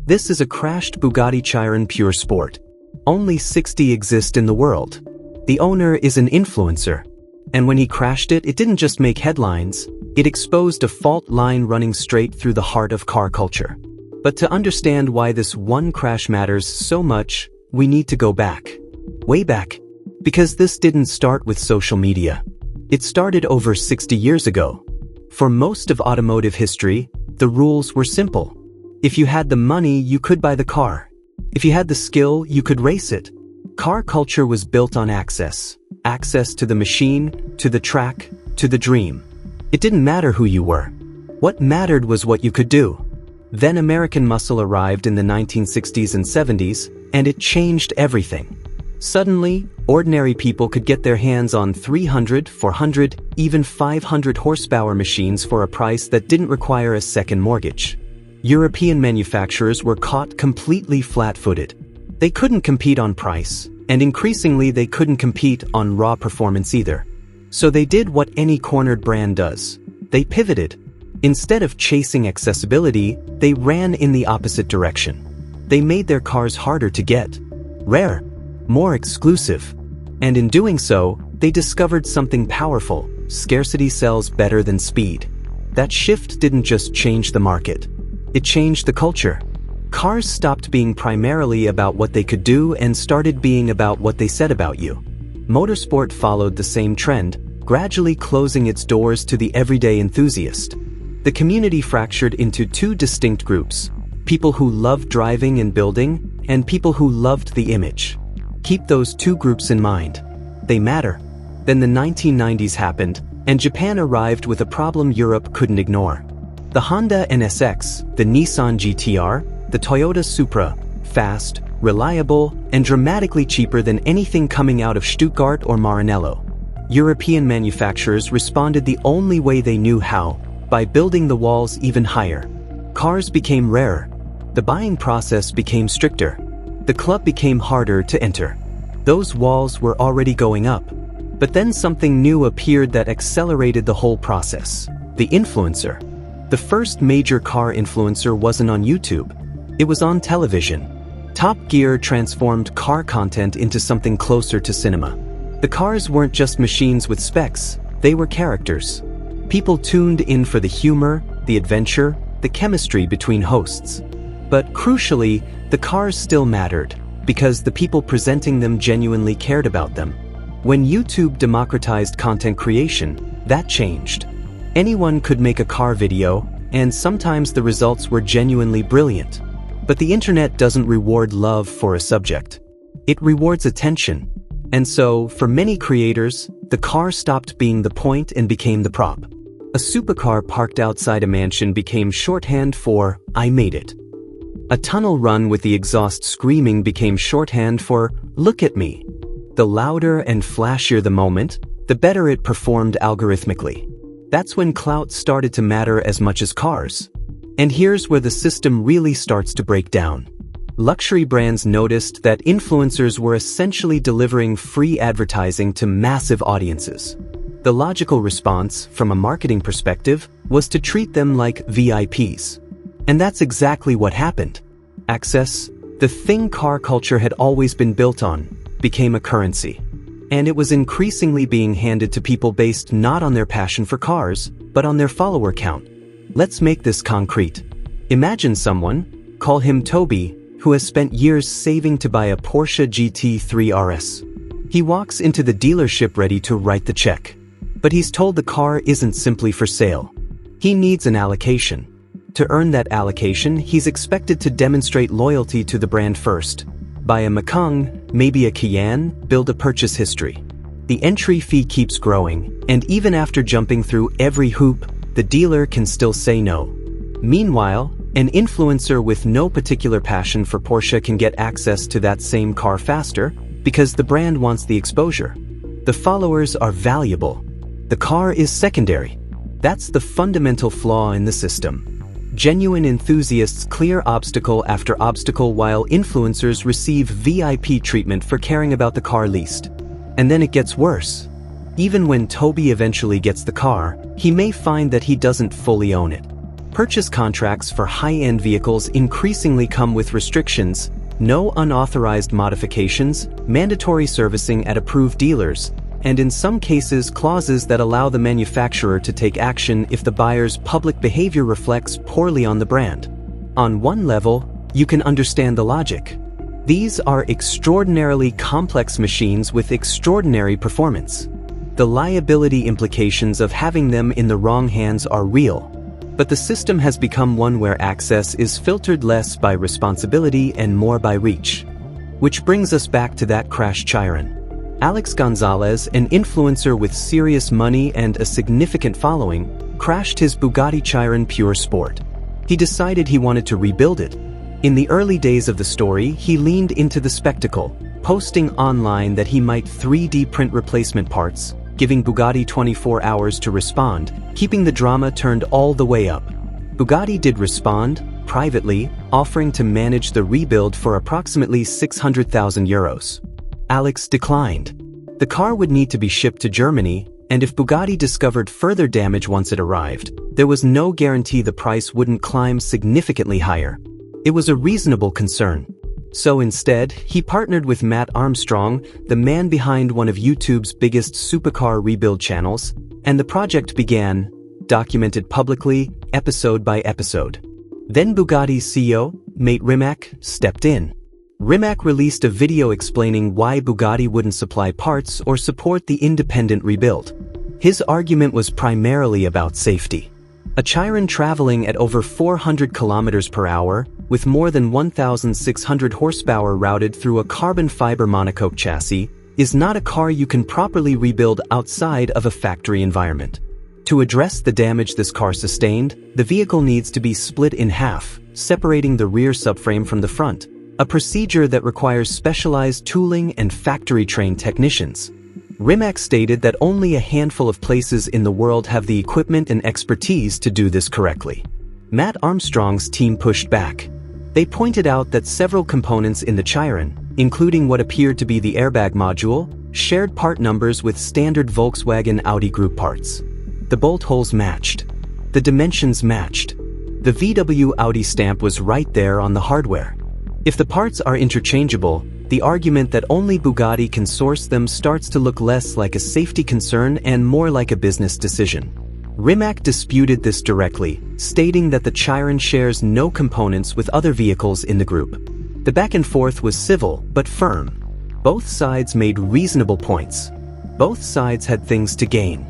This is a crashed Bugatti Chiron Pure Sport. Only 60 exist in the world. The owner is an influencer. And when he crashed it, it didn't just make headlines, it exposed a fault line running straight through the heart of car culture. But to understand why this one crash matters so much, we need to go back. Way back. Because this didn't start with social media. It started over 60 years ago. For most of automotive history, the rules were simple. If you had the money, you could buy the car. If you had the skill, you could race it. Car culture was built on access. Access to the machine, to the track, to the dream. It didn't matter who you were. What mattered was what you could do. Then American muscle arrived in the 1960s and 70s, and it changed everything. Suddenly, ordinary people could get their hands on 300, 400, even 500 horsepower machines for a price that didn't require a second mortgage. European manufacturers were caught completely flat-footed. They couldn't compete on price, and increasingly they couldn't compete on raw performance either. So they did what any cornered brand does. They pivoted. Instead of chasing accessibility, they ran in the opposite direction. They made their cars harder to get, rare, more exclusive. And in doing so, they discovered something powerful: scarcity sells better than speed. That shift didn't just change the market. It changed the culture. Cars stopped being primarily about what they could do and started being about what they said about you. Motorsport followed the same trend, gradually closing its doors to the everyday enthusiast. The community fractured into two distinct groups: people who loved driving and building, and people who loved the image. Keep those two groups in mind. They matter. Then the 1990s happened, and Japan arrived with a problem Europe couldn't ignore. The Honda NSX, the Nissan GT-R, the Toyota Supra, fast, reliable, and dramatically cheaper than anything coming out of Stuttgart or Maranello. European manufacturers responded the only way they knew how, by building the walls even higher. Cars became rarer. The buying process became stricter. The club became harder to enter. Those walls were already going up. But then something new appeared that accelerated the whole process: the influencer. The first major car influencer wasn't on YouTube. It was on television. Top Gear transformed car content into something closer to cinema. The cars weren't just machines with specs, they were characters. People tuned in for the humor, the adventure, the chemistry between hosts. But crucially, the cars still mattered, because the people presenting them genuinely cared about them. When YouTube democratized content creation, that changed. Anyone could make a car video, and sometimes the results were genuinely brilliant. But the internet doesn't reward love for a subject. It rewards attention. And so, for many creators, the car stopped being the point and became the prop. A supercar parked outside a mansion became shorthand for "I made it." A tunnel run with the exhaust screaming became shorthand for "Look at me." The louder and flashier the moment, the better it performed algorithmically. That's when clout started to matter as much as cars. And here's where the system really starts to break down. Luxury brands noticed that influencers were essentially delivering free advertising to massive audiences. The logical response, from a marketing perspective, was to treat them like VIPs. And that's exactly what happened. Access, the thing car culture had always been built on, became a currency. And it was increasingly being handed to people based not on their passion for cars, but on their follower count. Let's make this concrete. Imagine someone, call him Toby, who has spent years saving to buy a Porsche GT3 RS. He walks into the dealership ready to write the check. But he's told the car isn't simply for sale. He needs an allocation. To earn that allocation, he's expected to demonstrate loyalty to the brand first. Buy a Mekong, maybe a Cayenne, build a purchase history. The entry fee keeps growing, and even after jumping through every hoop, the dealer can still say no. Meanwhile, an influencer with no particular passion for Porsche can get access to that same car faster, because the brand wants the exposure. The followers are valuable. The car is secondary. That's the fundamental flaw in the system. Genuine enthusiasts clear obstacle after obstacle while influencers receive VIP treatment for caring about the car least. And then it gets worse. Even when Toby eventually gets the car, he may find that he doesn't fully own it. Purchase contracts for high-end vehicles increasingly come with restrictions: no unauthorized modifications, mandatory servicing at approved dealers, and in some cases clauses that allow the manufacturer to take action if the buyer's public behavior reflects poorly on the brand. On one level, you can understand the logic. These are extraordinarily complex machines with extraordinary performance. The liability implications of having them in the wrong hands are real, but the system has become one where access is filtered less by responsibility and more by reach. Which brings us back to that crash Chiron. Alex Gonzalez, an influencer with serious money and a significant following, crashed his Bugatti Chiron Pure Sport. He decided he wanted to rebuild it. In the early days of the story, he leaned into the spectacle, posting online that he might 3D print replacement parts, giving Bugatti 24 hours to respond, keeping the drama turned all the way up. Bugatti did respond, privately, offering to manage the rebuild for approximately €600,000. Alex declined. The car would need to be shipped to Germany, and if Bugatti discovered further damage once it arrived, there was no guarantee the price wouldn't climb significantly higher. It was a reasonable concern. So instead, he partnered with Matt Armstrong, the man behind one of YouTube's biggest supercar rebuild channels, and the project began, documented publicly, episode by episode. Then Bugatti's CEO, Mate Rimac, stepped in. Rimac released a video explaining why Bugatti wouldn't supply parts or support the independent rebuild. His argument was primarily about safety. A Chiron traveling at over 400 kilometers per hour, with more than 1,600 horsepower routed through a carbon fiber monocoque chassis, is not a car you can properly rebuild outside of a factory environment. To address the damage this car sustained, the vehicle needs to be split in half, separating the rear subframe from the front, a procedure that requires specialized tooling and factory-trained technicians. Rimac stated that only a handful of places in the world have the equipment and expertise to do this correctly. Matt Armstrong's team pushed back. They pointed out that several components in the Chiron, including what appeared to be the airbag module, shared part numbers with standard Volkswagen Audi Group parts. The bolt holes matched. The dimensions matched. The VW Audi stamp was right there on the hardware. If the parts are interchangeable, the argument that only Bugatti can source them starts to look less like a safety concern and more like a business decision. Rimac disputed this directly, stating that the Chiron shares no components with other vehicles in the group. The back and forth was civil but firm. Both sides made reasonable points. Both sides had things to gain.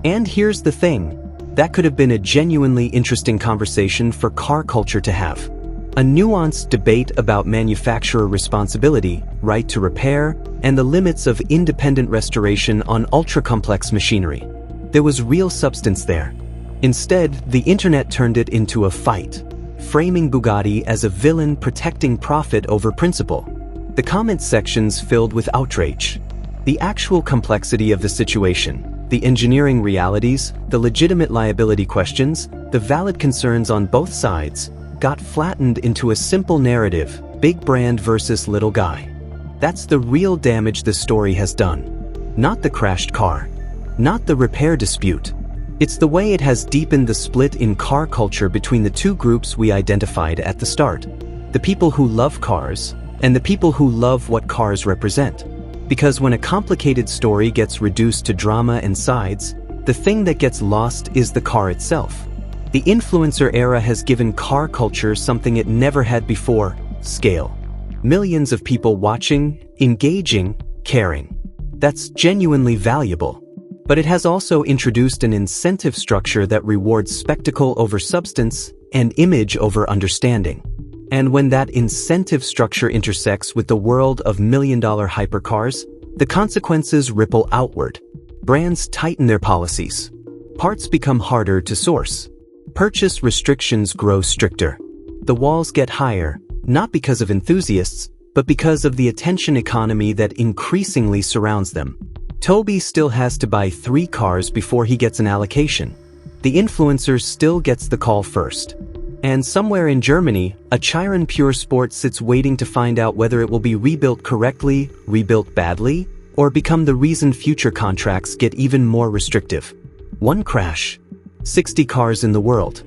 And here's the thing, that could have been a genuinely interesting conversation for car culture to have. A nuanced debate about manufacturer responsibility, right to repair, and the limits of independent restoration on ultra-complex machinery. There was real substance there. Instead, the internet turned it into a fight, framing Bugatti as a villain protecting profit over principle. The comment sections filled with outrage. The actual complexity of the situation, the engineering realities, the legitimate liability questions, the valid concerns on both sides, got flattened into a simple narrative, big brand versus little guy. That's the real damage the story has done. Not the crashed car. Not the repair dispute. It's the way it has deepened the split in car culture between the two groups we identified at the start. The people who love cars, and the people who love what cars represent. Because when a complicated story gets reduced to drama and sides, the thing that gets lost is the car itself. The influencer era has given car culture something it never had before: scale. Millions of people watching, engaging, caring. That's genuinely valuable. But it has also introduced an incentive structure that rewards spectacle over substance and image over understanding. And when that incentive structure intersects with the world of million-dollar hypercars, the consequences ripple outward. Brands tighten their policies. Parts become harder to source. Purchase restrictions grow stricter. The walls get higher, not because of enthusiasts, but because of the attention economy that increasingly surrounds them. Toby still has to buy 3 cars before he gets an allocation. The influencer still gets the call first. And somewhere in Germany, a Chiron Pure Sport sits waiting to find out whether it will be rebuilt correctly, rebuilt badly, or become the reason future contracts get even more restrictive. One crash. 60 cars in the world.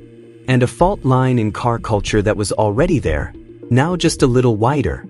And a fault line in car culture that was already there, now just a little wider.